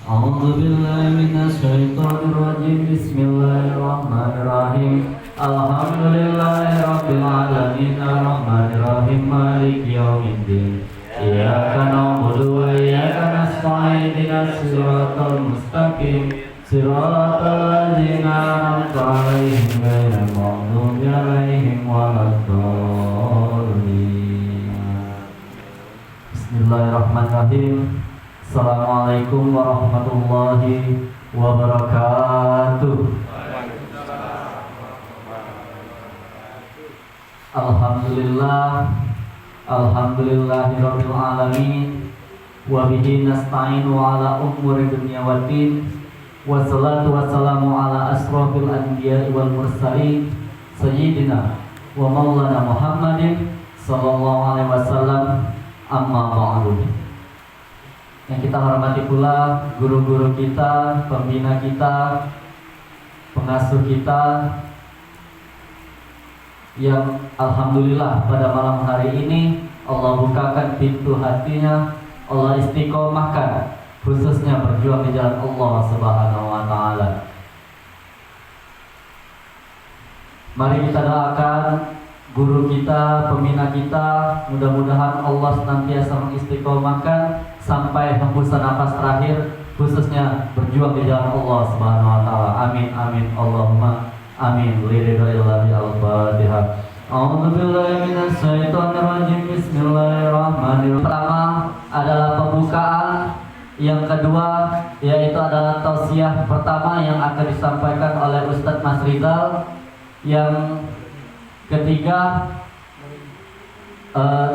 أعوذ بالله من الشيطان الرجيم بسم الله الرحمن الرحيم الحمد لله رب العالمين الرحمن الرحيم مالك يوم الدين إياك نعبد وإياك نستعين اهدنا الصراط المستقيم صراط الذين أنعمت عليهم غير المغضوب عليهم ولا الضالين. Bismillahirrahmanirrahim. Assalamualaikum warahmatullahi wabarakatuh. Alhamdulillahirabbil alamin wa bihi nasta'inu ala umuri dunya waddin. Wassalatu wassalamu ala asrofil anbiya'i wal mursalin sayyidina wa maulana Muhammadin sallallahu alaihi wasallam. Amma ba'du. Yang kita hormati pula guru-guru kita, pembina kita, pengasuh kita yang alhamdulillah pada malam hari ini Allah bukakan pintu hatinya, Allah istiqomahkan, khususnya berjuang di jalan Allah Subhanahu wa taala. Mari kita doakan guru kita, pembina kita, mudah-mudahan Allah senantiasa mengistiqomahkan sampai hembusan nafas terakhir, khususnya berjuang di jalan Allah Subhanahu wa taala. Amin amin Allahumma amin. Liridaillahi al-Fatihah. A'udzu billahi minasy syaithanir rajim. Bismillahirrahmanirrahim. Pertama adalah pembukaan, yang kedua yaitu adalah tausiah pertama yang akan disampaikan oleh Ustadz Mas Rizal, yang ketiga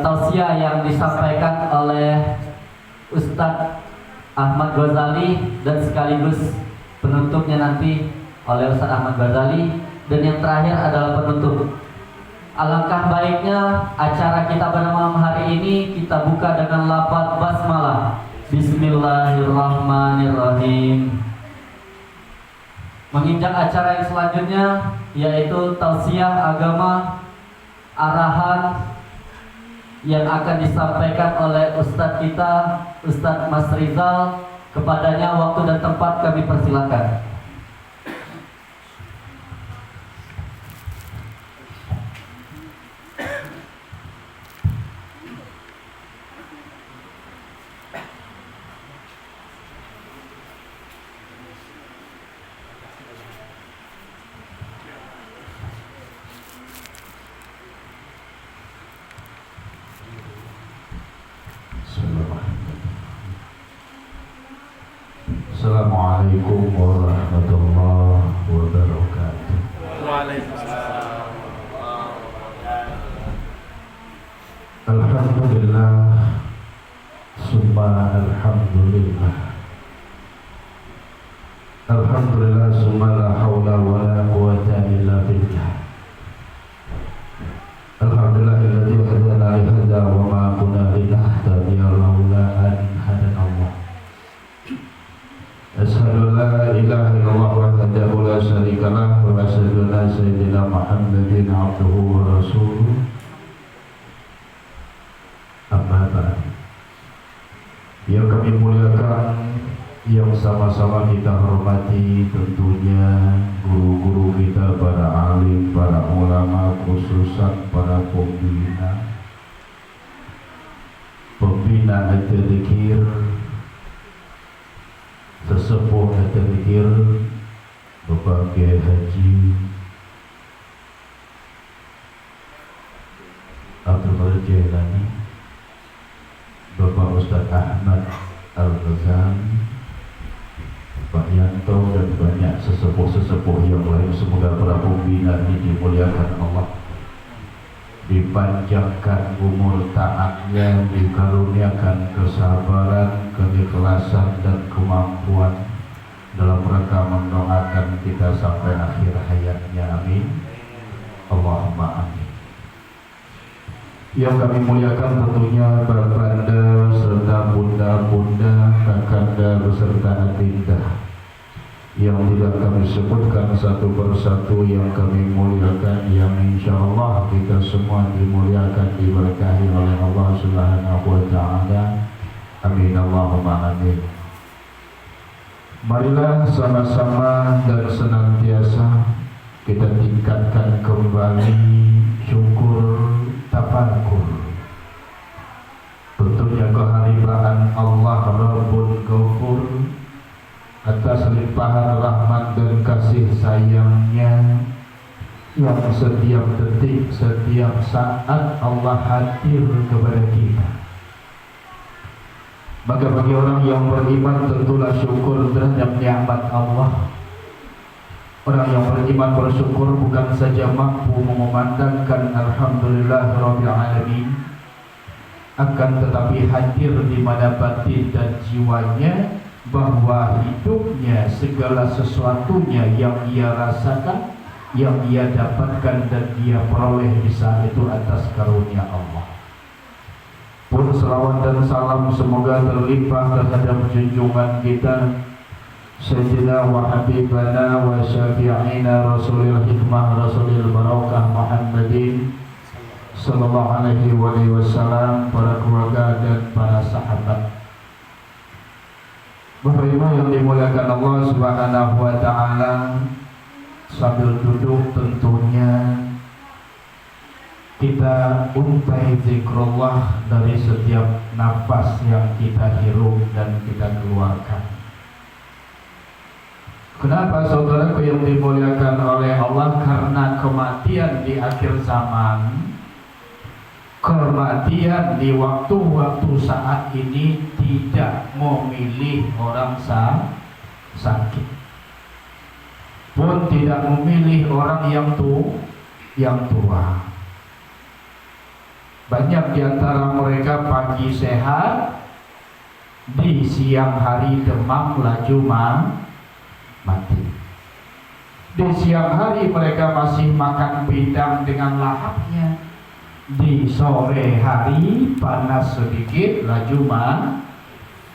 tausiah yang disampaikan oleh Ustadz Ahmad Ghazali, dan sekaligus penutupnya nanti oleh Ustadz Ahmad Ghazali, dan yang terakhir adalah penutup. Alangkah baiknya acara kita pada malam hari ini kita buka dengan lafaz basmalah. Bismillahirrahmanirrahim. Menginjak acara yang selanjutnya yaitu tausiah agama, arahan yang akan disampaikan oleh Ustadz kita, Ustadz Mas Rizal. Kepadanya waktu dan tempat kami persilakan. Assalamualaikum warahmatullahi wabarakatuh. Waalaikumsalam. Alhamdulillah, summa alhamdulillah. Alhamdulillah, summa la hawla wa la quwwata illa billah. Alhamdulillah alladzi hadana li hadza wa ma kunna linahtadiya laula an hadana Allah. Asyhadu la ilaha illallah wahdahu la syarika lah wa asyhadu anna sayyidina Muhammadin abduhu wa rasuluh. Amma ba'd. Yang kami muliakan, yang sama-sama kita hormati tentunya guru-guru kita, para alim, para ulama, khususan para pembina at-tadzkir, sesepuh at-tadzkir, Bapak Kiai Haji Abdul Qadir Jailani, Bapak Ustadz Ahmad Al-Ghazali, Pak Yanto, dan banyak sesepuh-sesepuh yang lain. Semoga para pembina ini dimuliakan Allah, dipanjangkan umur taatnya, dikaruniakan kesabaran, keikhlasan, dan kemampuan dalam rangka mendoakan kita sampai akhir hayatnya. Amin Allahumma amin. Yang kami muliakan tentunya Babanda serta bunda-bunda, kakanda beserta adinda yang tidak kami sebutkan satu persatu, yang kami muliakan, yang insya Allah kita semua dimuliakan, diberkahi oleh Allah Subhanahu wa ta'ala. Amin Allahumma amin. Marilah sama-sama dan senantiasa kita tingkatkan kembali syukur tafakur. Tentunya kehadiran Allah Rabbul Ghafur atas limpahan rahmat dan kasih sayangnya yang setiap detik, setiap saat Allah hadir kepada kita. Maka bagi orang yang beriman tentulah syukur terhadap nikmat Allah. Orang yang beriman bersyukur bukan saja mampu mengumandangkan Alhamdulillahirabbil alamin, akan tetapi hadir di mana batin dan jiwanya bahwa hidupnya segala sesuatunya yang ia rasakan, yang ia dapatkan dan ia peroleh di saat itu atas karunia Allah. Pun selawat dan salam semoga terlimpah terhadap junjungan kita Sayyidina wa Habibana wa Syafi'ina Rasulil Hikmah Rasulil Barakah Muhammadin Sallallahu alaihi wasallam, para keluarga dan para sahabat. Bapak Ibu yang dimuliakan Allah Subhanahu wa ta'ala, sambil duduk tentunya kita untai zikrullah dari setiap nafas yang kita hirup dan kita keluarkan. Kenapa saudaraku yang dimuliakan oleh Allah? Karena kematian di akhir zaman, kematian di waktu-waktu saat ini tidak memilih orang sakit, pun tidak memilih orang yang tua. Banyak di antara mereka pagi sehat, di siang hari demam laju mati. Di siang hari mereka masih makan pindang dengan lahapnya, di sore hari panas sedikit laju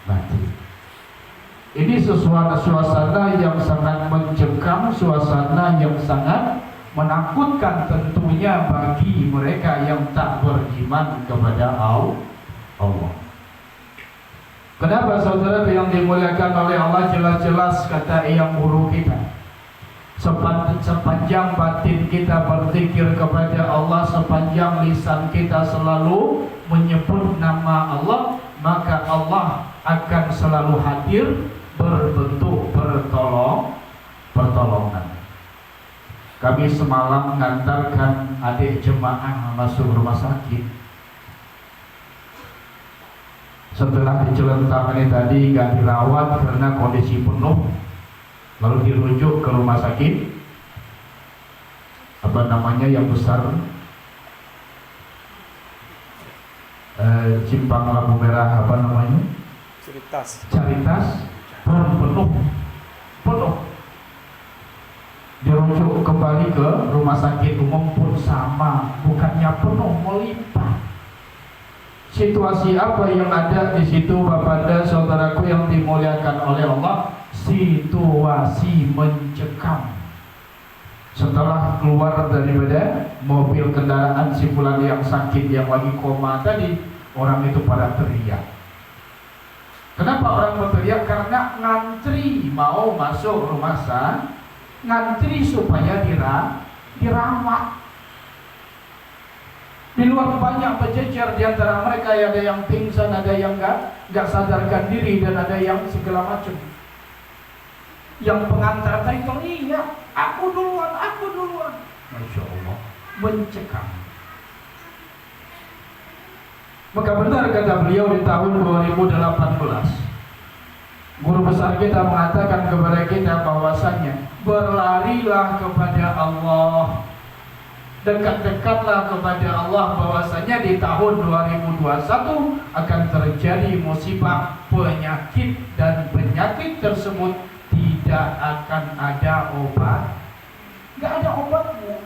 mati. Ini suasana yang sangat mencekam, suasana yang sangat menakutkan tentunya bagi mereka yang tak beriman kepada Allah. Kenapa saudara yang dimuliakan oleh Allah? Jelas-jelas kata yang guru kita, sepanjang batin kita berzikir kepada Allah, sepanjang lisan kita selalu menyebut nama Allah, maka Allah akan selalu hadir berbentuk pertolongan. Kami semalam mengantarkan adik jemaah masuk rumah sakit. Setelah dicelentang ini tadi gak dirawat karena kondisi penuh, lalu dirujuk ke rumah sakit yang besar, Simpang Lampu Merah Caritas, penuh. Dirujuk kembali ke rumah sakit umum pun sama, bukannya penuh, melimpah. Situasi apa yang ada di situ, Bapak dan saudaraku yang dimuliakan oleh Allah? Situasi mencekam. Setelah keluar daripada mobil kendaraan si fulan yang sakit, yang lagi koma tadi, orang itu pada teriak. Kenapa orang berteriak? Karena ngantri mau masuk rumah sakit, ngantri supaya dirawat. Di luar banyak berjejer, di antara mereka ada yang pingsan, ada yang gak sadarkan diri, dan ada yang segala macam. Yang pengantar tadi teriak, aku duluan. Masya Allah, mencekam. Maka benar kata beliau di tahun 2018, guru besar kita mengatakan kepada kita bahwasannya berlarilah kepada Allah, dekat-dekatlah kepada Allah, bahwasanya di tahun 2021 akan terjadi musibah, penyakit, dan penyakit tersebut tidak akan ada obat, gak ada obatnya.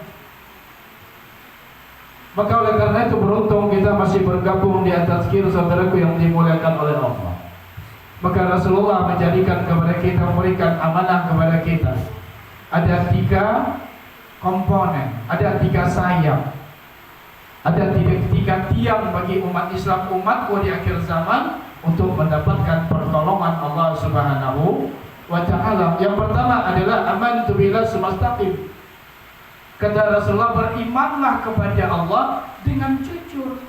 Maka oleh karena itu beruntung kita masih bergabung di atas kir, saudaraku yang dimuliakan oleh Allah. Maka Rasulullah menjadikan kepada kita, memberikan amanah kepada kita. Ada 3 komponen, ada 3 sayap, ada 3 tiang bagi umat Islam, umatku di akhir zaman, untuk mendapatkan pertolongan Allah Subhanahu wa ta'ala. Yang pertama adalah amantu billah sumastaqim. Kata Rasulullah, berimanlah kepada Allah dengan jujur.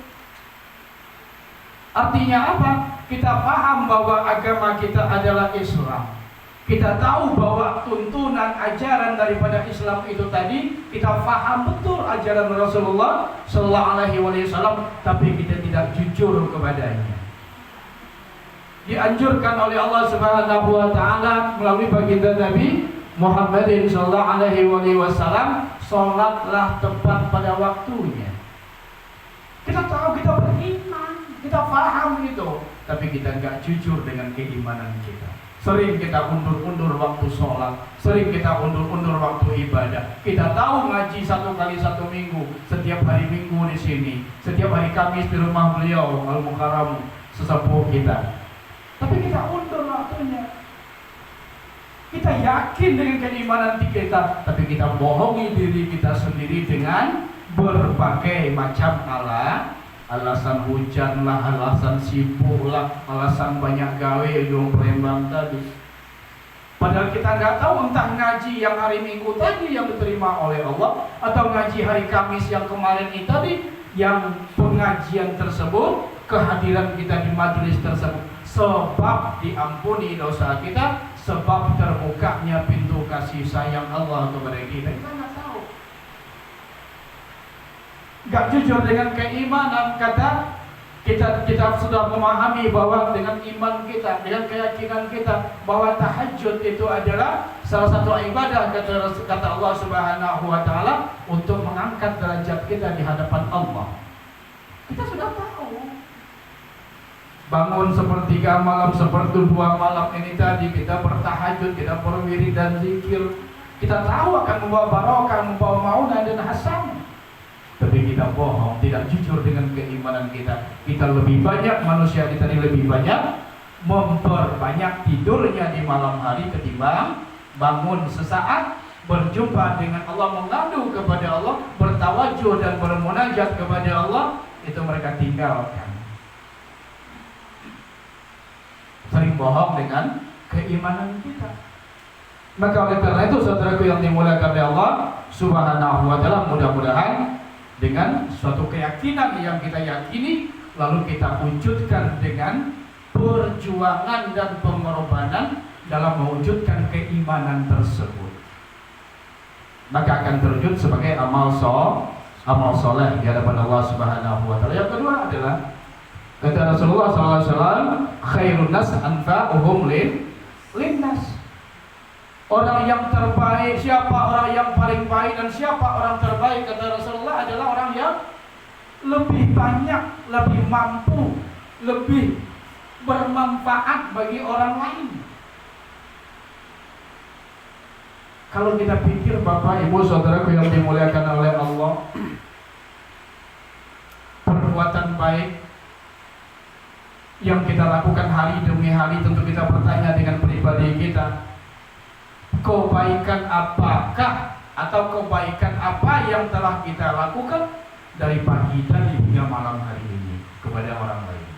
Artinya apa? Kita paham bahwa agama kita adalah Islam. Kita tahu bahwa tuntunan ajaran daripada Islam itu tadi, kita paham betul ajaran Rasulullah Sallallahu Alaihi Wasallam, tapi kita tidak jujur kepadanya. Dianjurkan oleh Allah Subhanahu Wa Taala melalui baginda Nabi Muhammadin Sallallahu Alaihi Wasallam, sholatlah tepat pada waktunya. Kita tahu, kita beriman, kita paham itu, tapi kita nggak jujur dengan keimanan kita. Sering kita undur-undur waktu sholat, sering kita undur-undur waktu ibadah. Kita tahu ngaji 1 kali 1 minggu, setiap hari Minggu di sini, setiap hari Kamis di rumah beliau Al-Mukarram sesepuh kita. Tapi kita undur waktunya. Kita yakin dengan keimanan kita, tapi kita bohongi diri kita sendiri dengan berbagai macam alasan hujan lah, alasan sibuk lah, alasan banyak gawe dong Palembang tadi. Padahal kita nggak tahu entah ngaji yang hari Minggu tadi yang diterima oleh Allah, atau ngaji hari Kamis yang kemarin itu tadi, yang pengajian tersebut, kehadiran kita di majelis tersebut sebab diampuni dosa kita, sebab terbukanya pintu kasih sayang Allah kepada kita. Kita nggak tahu. Gak jujur dengan keimanan, kata kita sudah memahami bahwa dengan iman kita, dengan keyakinan kita bahwa tahajud itu adalah salah satu ibadah, kata Allah Subhanahu Wa Taala, untuk mengangkat derajat kita di hadapan Allah. Kita sudah tahu. Bangun sepertiga malam, sepertudua malam ini tadi kita bertahajud, kita berwirid dan zikir. Kita tahu akan membawa barokah, membawa maunah dan hasanah. Tapi kita bohong, tidak jujur dengan keimanan kita. Kita lebih banyak, manusia kita ini lebih banyak memperbanyak tidurnya di malam hari ketimbang bangun sesaat berjumpa dengan Allah, mengadu kepada Allah, bertawajuh dan bermunajat kepada Allah, itu mereka tinggalkan. Sering bohong dengan keimanan kita. Maka oleh karena itu, saudaraku yang dimuliakan oleh Allah Subhanahu Wa Taala, mudah-mudahan dengan suatu keyakinan yang kita yakini, lalu kita wujudkan dengan perjuangan dan pengorbanan dalam mewujudkan keimanan tersebut, maka akan terwujud sebagai amal soleh di hadapan Allah Subhanahu Wa Taala. Yang kedua adalah kata Rasulullah SAW, khairun nas anfa'uhum linnas. Orang yang terbaik, siapa orang yang paling baik dan siapa orang terbaik, kata Rasulullah, adalah orang yang lebih banyak, lebih mampu, lebih bermanfaat bagi orang lain. Kalau kita pikir, Bapak, Ibu, saudaraku yang dimuliakan oleh Allah, perbuatan baik yang kita lakukan hari demi hari, tentu kita bertanya dengan pribadi kita, kebaikan apakah atau kebaikan apa yang telah kita lakukan dari pagi tadi hingga malam hari ini kepada orang lain?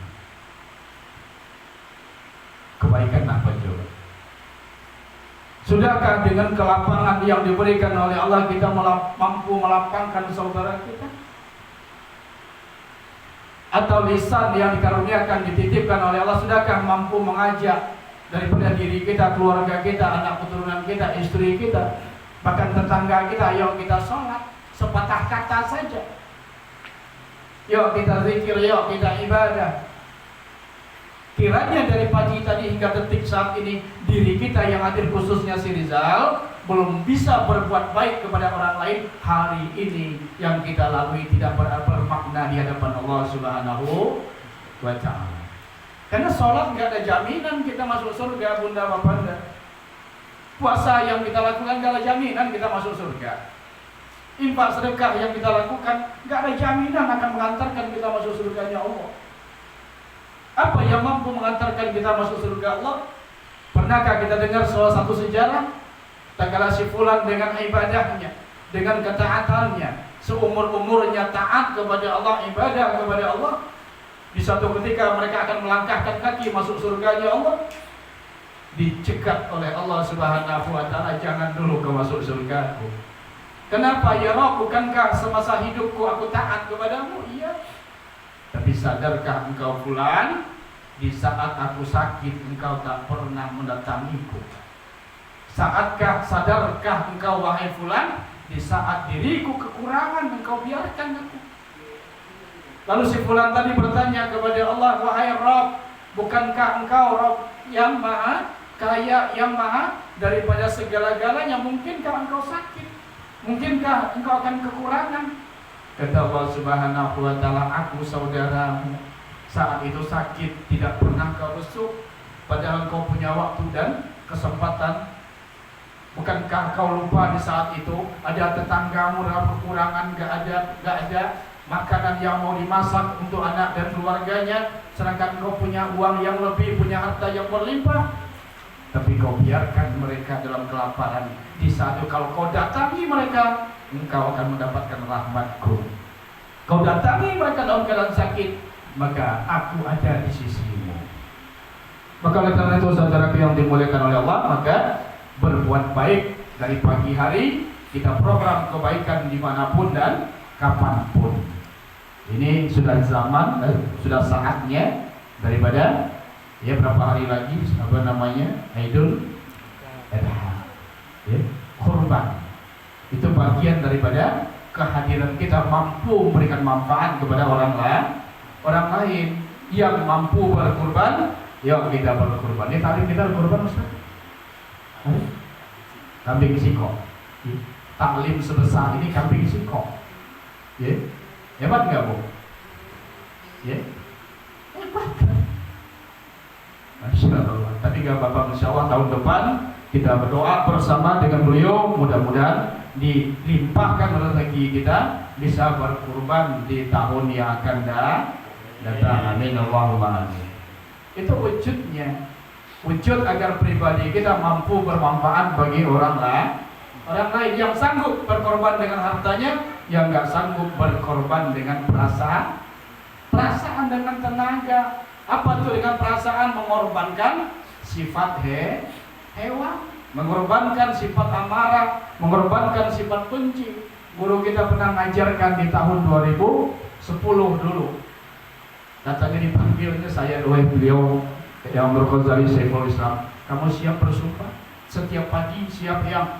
Kebaikan apa coba? Sudahkah dengan kelapangan yang diberikan oleh Allah kita mampu melapangkan saudara kita? Atau lisan yang dikaruniakan, dititipkan oleh Allah, sudahkah mampu mengajak daripada diri kita, keluarga kita, anak keturunan kita, istri kita, bahkan tetangga kita, yuk kita sholat sepatah kata saja, yuk kita zikir, yuk kita ibadah. Kiranya dari pagi tadi hingga detik saat ini, diri kita yang hadir, khususnya si Rizal, belum bisa berbuat baik kepada orang lain, hari ini yang kita lalui tidak bermakna di hadapan Allah Subhanahu Wa Ta'ala. Karena sholat nggak ada jaminan kita masuk surga, bunda bapanda. Puasa yang kita lakukan nggak ada jaminan kita masuk surga. Infak sedekah yang kita lakukan nggak ada jaminan akan mengantarkan kita masuk surganya Allah. Apa yang mampu mengantarkan kita masuk surga Allah? Pernahkah kita dengar salah satu sejarah? Tak kalah si fulan dengan ibadahnya, dengan ketaatannya, seumur-umurnya taat kepada Allah, ibadah kepada Allah, di suatu ketika mereka akan melangkahkan kaki masuk surganya Allah. dicegat oleh Allah Subhanahu wa taala, jangan dulu kau masuk surgaku. Kenapa ya Rabb? Bukankah semasa hidupku aku taat kepadamu? Iya. Tapi sadarkah engkau fulan, di saat aku sakit engkau tak pernah mendatangiku? Sadarkah engkau wahai fulan, di saat diriku kekurangan engkau biarkan aku? Lalu si fulan tadi bertanya kepada Allah, wahai Rabb, bukankah engkau Rabb yang maha kaya, yang maha daripada segala-galanya? Mungkinkah engkau sakit? Mungkinkah engkau akan kekurangan? Kata Allah Subhanahu wa taala, aku saudaramu saat itu sakit tidak pernah kau besuk, padahal kau punya waktu dan kesempatan. Bukankah kau lupa di saat itu ada tetanggamu dalam kekurangan, gak ada makanan yang mau dimasak untuk anak dan keluarganya, sedangkan kau punya uang yang lebih, punya harta yang berlimpah, tapi kau biarkan mereka dalam kelaparan. Di saat itu kalau kau datangi mereka, engkau akan mendapatkan rahmatku. Kau datangi mereka dalam keadaan sakit, maka aku ada di sisimu. Maka oleh karena itu saudaraku yang dimuliakan oleh Allah, maka berbuat baik dari pagi hari. Kita program kebaikan dimanapun dan kapanpun. Ini sudah zaman, sudah saatnya daripada ya berapa hari lagi Idul Adha, ya, kurban. Itu bagian daripada kehadiran kita mampu memberikan manfaat kepada orang lain yang mampu berkurban. Yuk kita berkurban. Ini tadi kita berkurban Ustaz. Kambing siko. Taklim sebesar ini kambing siko. Ya. Hebat enggak, Bu? Ya. Hebat kan? Masya Allah. Tapi enggak Bapak, insya Allah tahun depan kita berdoa bersama dengan beliau, mudah-mudahan dilimpahkan rezeki kita bisa berkurban di tahun yang akan datang. Amin Allahumma amin. Itu wujudnya, wujud agar pribadi kita mampu bermanfaat bagi orang lain yang sanggup berkorban dengan hartanya, yang nggak sanggup berkorban dengan perasaan dengan tenaga. Apa itu dengan perasaan? Mengorbankan sifat hewan, mengorbankan sifat amarah, mengorbankan sifat benci. Guru kita pernah mengajarkan di tahun 2010 dulu. Datangnya dipanggilnya saya oleh beliau yang Ghazali Syekhul Islam. Kamu siap bersumpah? Setiap pagi, siap yang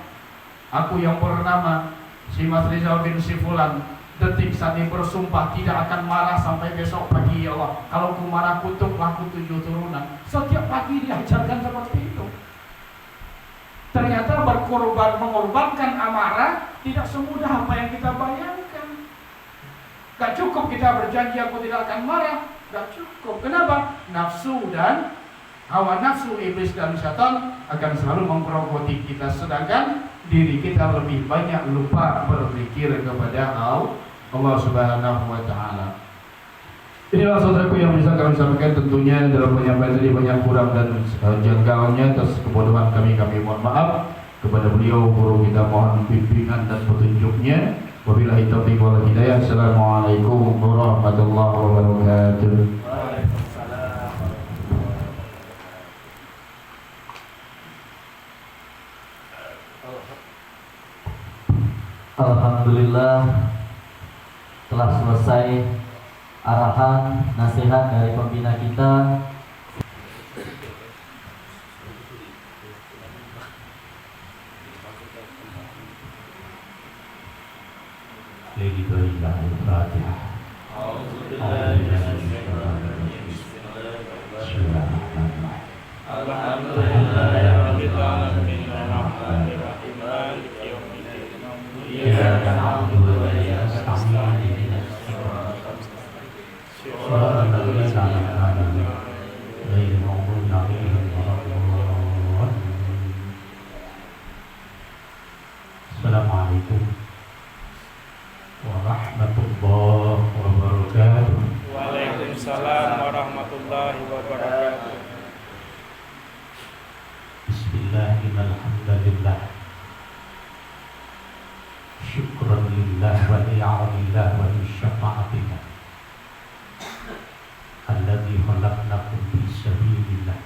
aku yang bernama si Mas Rizal bin Sifulan, detik saat ini bersumpah tidak akan marah sampai besok pagi ya Allah. Kalau ku marah kutuklah ku 7 turunan. Setiap pagi diajarkan seperti itu. Ternyata berkorban, mengorbankan amarah tidak semudah apa yang kita bayangkan. Gak cukup kita berjanji aku tidak akan marah, gak cukup. Kenapa? Nafsu dan hawa nafsu, iblis dan syaitan akan selalu menggerogoti kita, sedangkan diri kita lebih banyak lupa berpikir kepada Allah Subhanahu wa taala. Inilah saudaraku yang bisa kami sampaikan, tentunya dalam penyampaian tadi banyak kurang dan janggalnya. Atas kebodohan kami mohon maaf. Kepada beliau guru kita mohon bimbingan dan petunjuknya. Wabillahi taufiq wal hidayah. Assalamualaikum warahmatullahi wabarakatuh. Alhamdulillah telah selesai arahan nasihat dari pembina kita. Assalamualaikum warahmatullahi wabarakatuh. Waalaikumsalam warahmatullahi wabarakatuh. Bismillahirrahmanirrahim. Syukran lillah wa ni'amillah wa syafa'atillah alladzi khalaqnakum fi sabilillah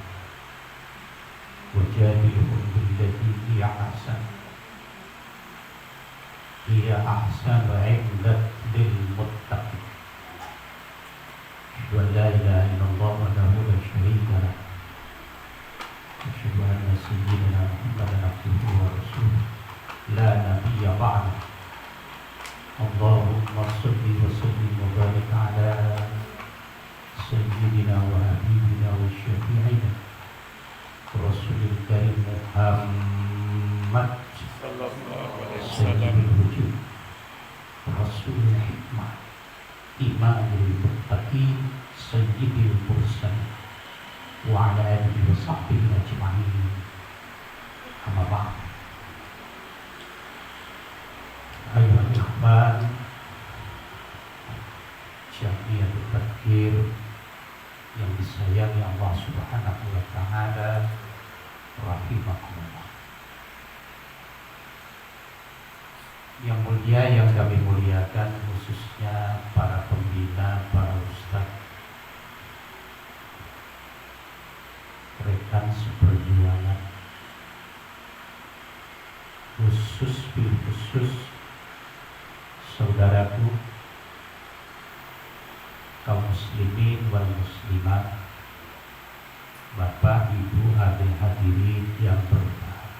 wa وجادلهم بالتي هي أحسن عند للمتقين أشهد أن لا إله إلا الله وحده لا شريك له أشهد أن سيدنا محمدا عبده ورسوله لا نبي بعده اللهم صل وسلم وبارك على سيدنا وحبيبنا وشفيعنا رسول الكريم محمد sallallahu alaihi سيد wasallam. الوجود رسول الحكمة إمام المتقين سيد المرسلين وعلى آله وصحبه أجمعين أما بعد أيها الإخوان Jamiatul Takdir yang disayangi Allah Subhanahu wa Ta'ala, rahimakumullah. Yang mulia yang kami muliakan, khususnya para pembina, para ustaz, rekan seperjuangan, khusus saudaraku kaum muslimin wal muslimat, Bapak, Ibu, hadirin yang berbahagia.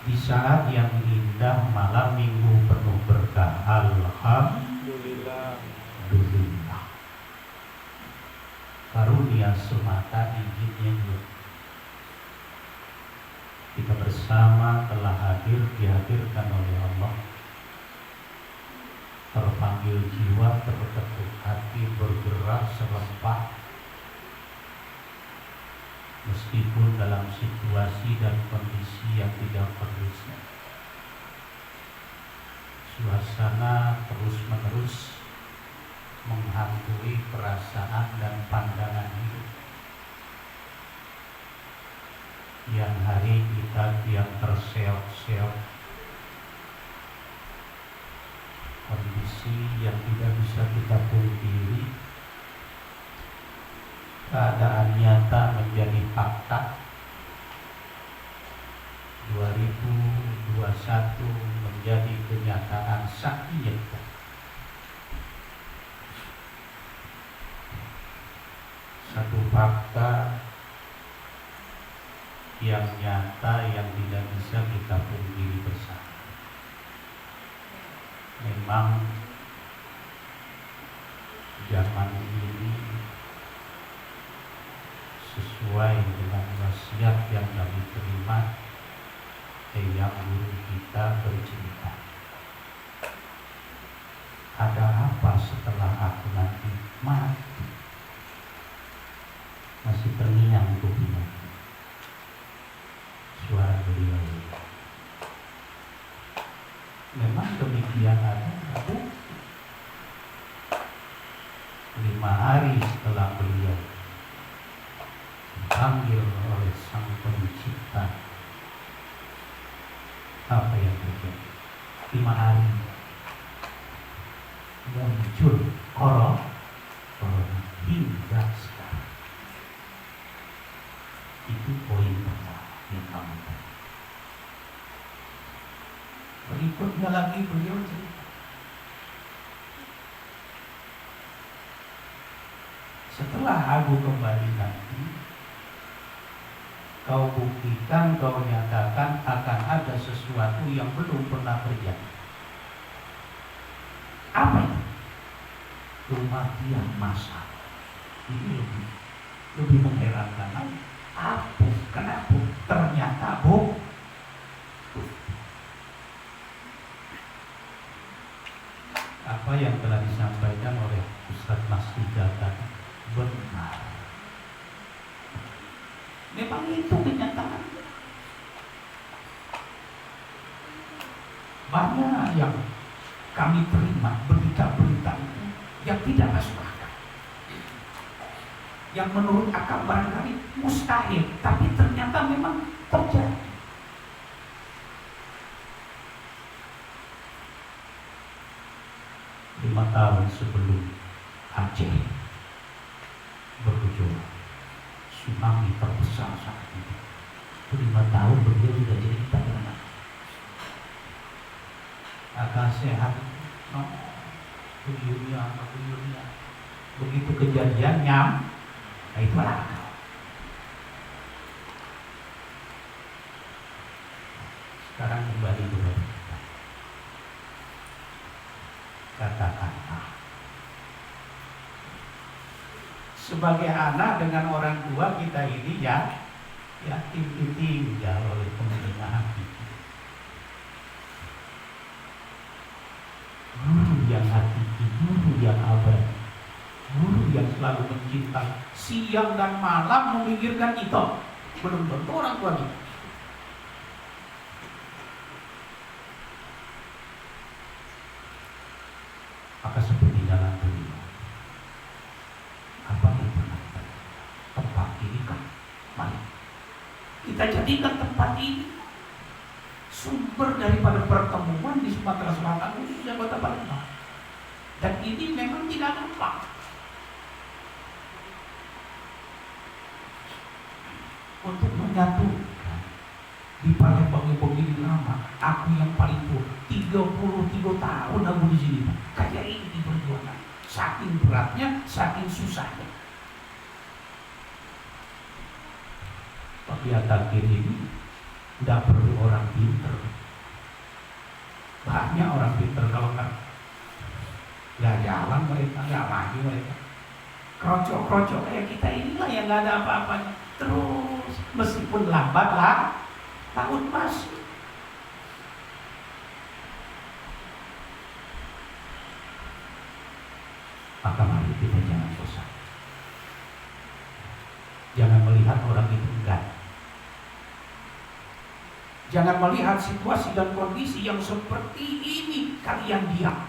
Di saat yang indah malam minggu penuh berkah, Alhamdulillah. alhamdulillah. Karunia semata izinnya kita bersama telah dihadirkan oleh Allah, terpanggil jiwa, terketuk hati, bergerak serempak meskipun dalam situasi dan kondisi yang tidak kondusif. Suasana terus-menerus menghantui perasaan dan pandangan hidup yang hari kita yang terseok-seok, kondisi yang tidak bisa kita pungkiri, keadaan nyata menjadi fakta. 2021 menjadi kenyataan sakit. Satu fakta yang nyata yang tidak bisa kita pungkiri bersama. Memang zaman ini sesuai dengan wasiat yang kami terima, yang guru kita bercerita, ada apa setelah aku nanti mati? Masih terngiang kupingnya suara beliau. Memang demikian ada. 5 hari setelah beliau dipanggil oleh Sang Pencipta, apa yang terjadi? 5 hari muncul orang hingga sekarang. Itu poin pertama yang kamu tahu. Berikutnya lagi beliau cerita, setelah aku kembali nanti, kau buktikan, kau nyatakan akan ada sesuatu yang belum pernah terjadi. Apa itu? Kematian massal. Ini lebih mengherankan lagi. Apa? Kenapa? Ternyata apa yang telah disampaikan oleh Ustaz Masjidah tadi benar. Memang itu kenyataan. Banyak yang kami terima berita-berita itu yang tidak masuk akal, yang menurut akal barangkali mustahil, tapi ternyata memang terjadi. Lima tahun sebelum Aceh bergejolak, tsunami terbesar saat ini. 5 tahun beliau sudah jadi kita pernah. Agak sehat, no, begini. Begitu kejadian nah itu akal. Sekarang kembali kepada kita. Kata-kata. Sebagai anak dengan orang tua kita ini ya yatim ditinggal oleh penerimaan kita. Guru yang hakiki, guru yang abadi, guru yang selalu mencintai, siang dan malam memikirkan kita. Belum tentu orang tua kita. Maka seperti dalam dunia, apa yang pernah kita tempat ini kan, mari kita jadikan tempat ini sumber daripada pertemuan di Sumatera Selatan khususnya Kota Palembang. Dan ini memang tidak gampang untuk menyatukan di Palembang yang begini lama. Aku yang paling tua 33 tahun aku di sini. Kayak ini di perjuangan. Saking beratnya, saking susahnya. Tapi akhir ini tidak perlu orang pinter. Banyak orang pinter kalau nggak jalan mereka, nggak maju mereka. Krocok-krocok kayak kita inilah yang nggak ada apa-apanya. Terus meskipun lambat lah, tahun masih. Maka mari kita jangan bosan. Jangan melihat orang itu enggak. Jangan melihat situasi dan kondisi yang seperti ini kalian diam.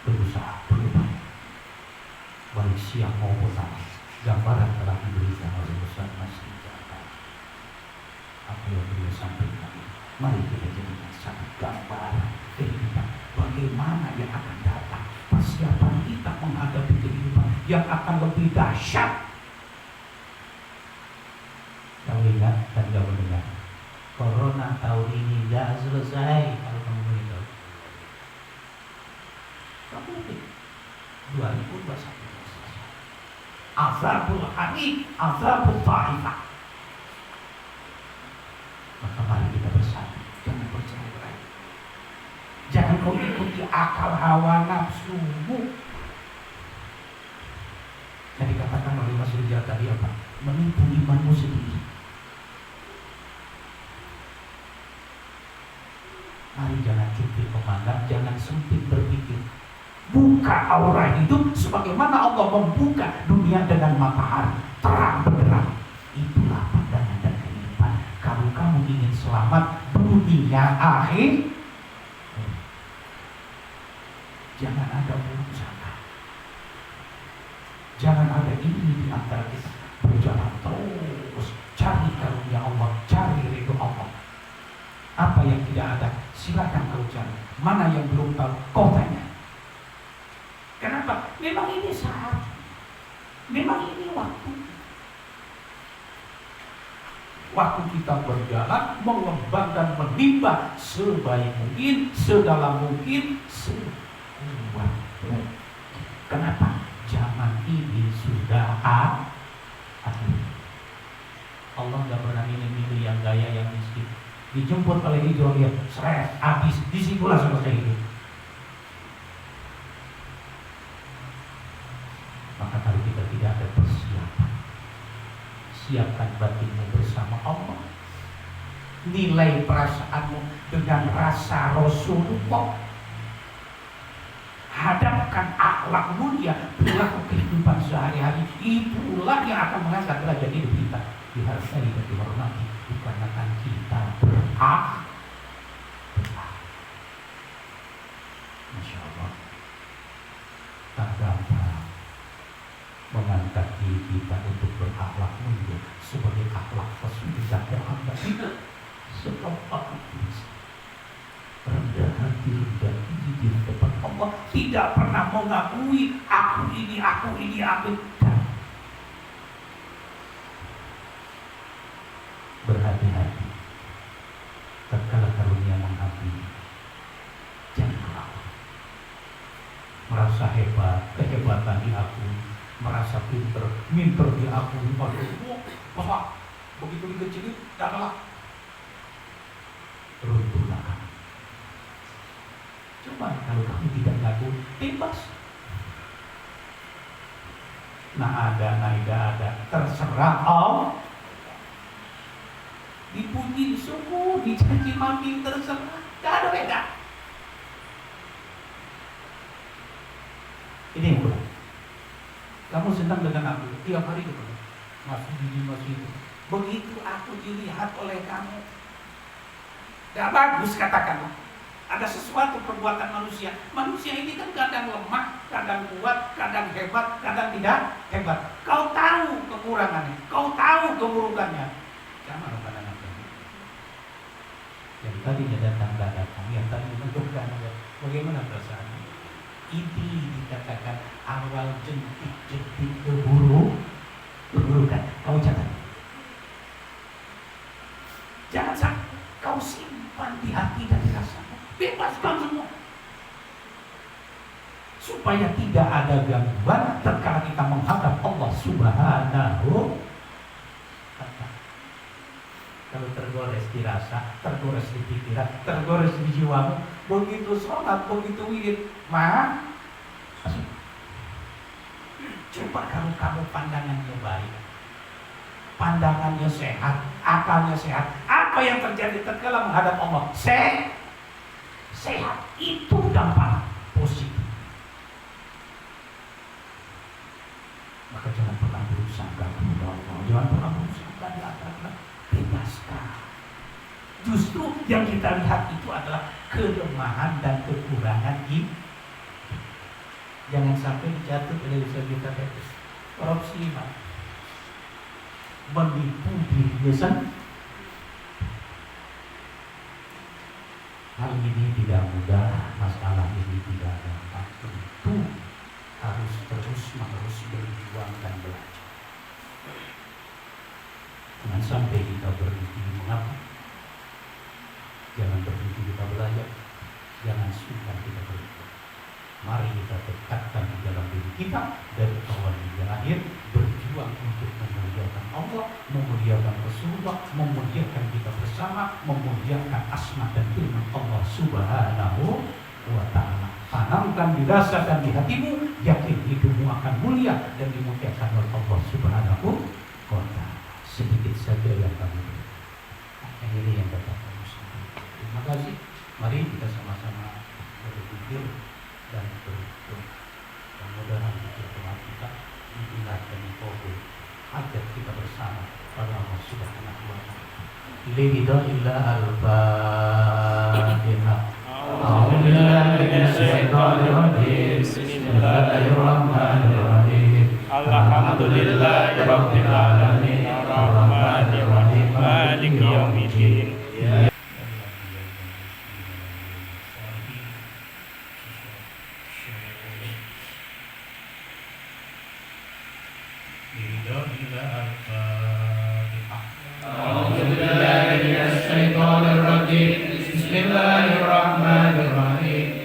Berusaha berubah. Baik siang maupun malam. Gambaran telah diberikan oleh Ustaz Mas Rijal. Apa yang beliau sampaikan. Mari kita jadikan satu gambaran kehidupan. Bagaimana yang akan datang. Persiapan kita menghadapi kehidupan yang akan lebih dahsyat. Kamu ingat dan kamu dengar, Corona tahun ini tidak selesai kalau kamu beritahu. Kamu mungkin 2021 selesai. Azabul Hani, azabul ta'ifah. Maka mari kita bersatu, jangan bercerai-berai. Jangan kau ikuti akal hawa nafsumu. Yang dikatakan oleh Mas Rijal tadi apa? Menipu imanmu sendiri. Mari jangan sempit memandang, jangan sempit berpikir. Buka aura hidup sebagaimana Allah membuka dunia dengan matahari terang benderang. Itulah pandangan dan kehidupan. Kalau kamu ingin selamat dunia akhir, jangan ada buruk sangka. Jangan ada ini di antara kita. Berjalan terus, cari karunia Allah, cari ridho Allah. Apa yang tidak ada, silakan kau cari. Mana yang belum tahu, kau tanya. Kenapa? Memang ini saat, memang ini waktu. Waktu kita berjalan, mengembang dan menimba sebaik mungkin, sedalam mungkin, sekuat mungkin. Kenapa? Zaman ini sudah akhir. Allah nggak pernah milih-milih yang gaya, yang miskin. Dijemput oleh hijau dia, stres, habis, disitulah selesai hidup. Maka kalau kita tidak ada persiapan, siapkan batinmu bersama Allah. Nilai perasaanmu dengan rasa Rasulullah. Hadapkan akhlak mulia, perilaku kehidupan sehari-hari. Itulah yang akan mengangkat derajat hidup kita. Dihargai dan dihormati, dikarenakan kita berhak. Masya Allah, tak gampang mengangkat diri kita untuk berakhlak mulia sebagai akhlak Rasulullah Muhammad. Setempat rendah hati, rendah diri di hadapan Allah, tidak pernah mengakui aku ini, aku. Dan merasa hebat, kehebatan diakui, merasa pinter diakui. Waduh, Bapak, begitu dikecilin, adalah runtuhlah kamu. Coba kalau kamu tidak ngaku, bebas. Nah ada, terserah Allah. Dipuji, disuruh, dicaci maki, terserah, gak ada beda. Ini yang berat. Kamu senang dengan aku, tiap hari ketemu, masih ini, masih itu. Begitu aku dilihat oleh kamu, gak bagus katakanlah. Ada sesuatu perbuatan manusia. Manusia ini kan kadang lemah, kadang kuat, kadang hebat, kadang tidak hebat. Kau tahu kekurangannya, kau tahu keburukannya. Jangan pandangan kamu. Yang tadinya datang, yang tadi menentukan bagaimana perasaannya. Ini dikatakan awal jentik-jentik keburukan. Kamu catat. Jangan sampai kau simpan di hati dan di rasamu. Bebaskan semua. Supaya tidak ada gangguan terkala kita menghadap Allah Subhanahu wa ta'ala. Kalau tergores di rasa, tergores di pikiran, tergores di jiwamu, begitu sholat, begitu wirid, coba kalau kamu pandangannya baik, pandangannya sehat, akalnya sehat, apa yang terjadi tatkala menghadap Allah? Sehat, itu dampak positif. Maka jangan pernah berusaha kepada Allah, jangan pernah berusaha di akhirat. Bebaskan. Justru yang kita lihat itu adalah kelemahan dan kekurangan ini. Jangan sampai jatuh pada usaha kita korupsi, menipu dirinya sendiri. Hal ini tidak mudah, masalah ini tidak gampang. Tentu harus terus-menerus berjuang dan belajar. Jangan sampai kita berhenti mengaku. Jangan berhenti kita belajar. Jangan sungkan kita berjuang. Mari kita tekadkan di dalam diri kita dari awal hingga akhir, berjuang untuk memuliakan Allah, memuliakan Rasulullah, memuliakan kita bersama, memuliakan asma dan firman Allah Subhanahu wa ta'ala. Tanamkan, dirasakan di hatimu, yakin hidupmu akan mulia dan dimuliakan oleh Allah Subhanahu wa ta'ala. Sedikit saja yang kami beri. Ini yang dapat kami sampaikan. Terima kasih. Mari kita sama-sama berpikir dan berhitung. Mudah-mudahan pertemuan kita diingatkan COVID hajat kita bersama pada Allah Subhanahu wa ta'ala. Lillahi al-Fatihah. A'udzubillahi minasyaitonir rajim. Bismillahirrahmanirrahim. Alhamdulillahi rabbil alamin. Ar-Rahmanir Rahim. Maliki yaumiddin. Ila al